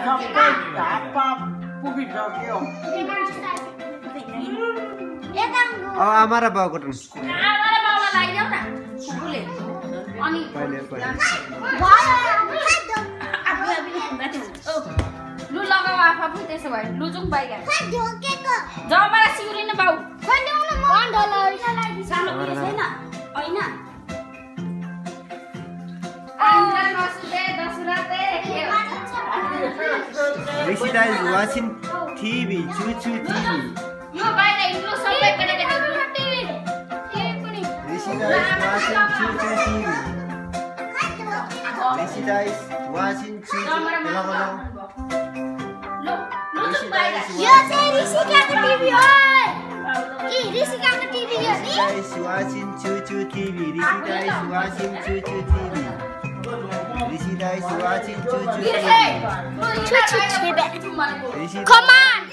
सबै झापा पुगिसक्यो आमा र बाउको टर्न आमा र बाउलाई लगाइदेऊ न फुपूले अनि लु लगाऊ आफू त्यसो भए लु जाउँ बाहिर जमारा सिउरिन बाउ सानो छैन होइन Rishita is watching TV, Choo Choo TV. यो बाहिर इन्ट्रो सबै केटाकेटी Rishita is watching Choo Choo TV. Rishita is watching Choo Choo. Rishita is watching Choo Choo TV. Rishita is watching Choo Choo TV. Rishita is watching Choo Choo TV. Come on!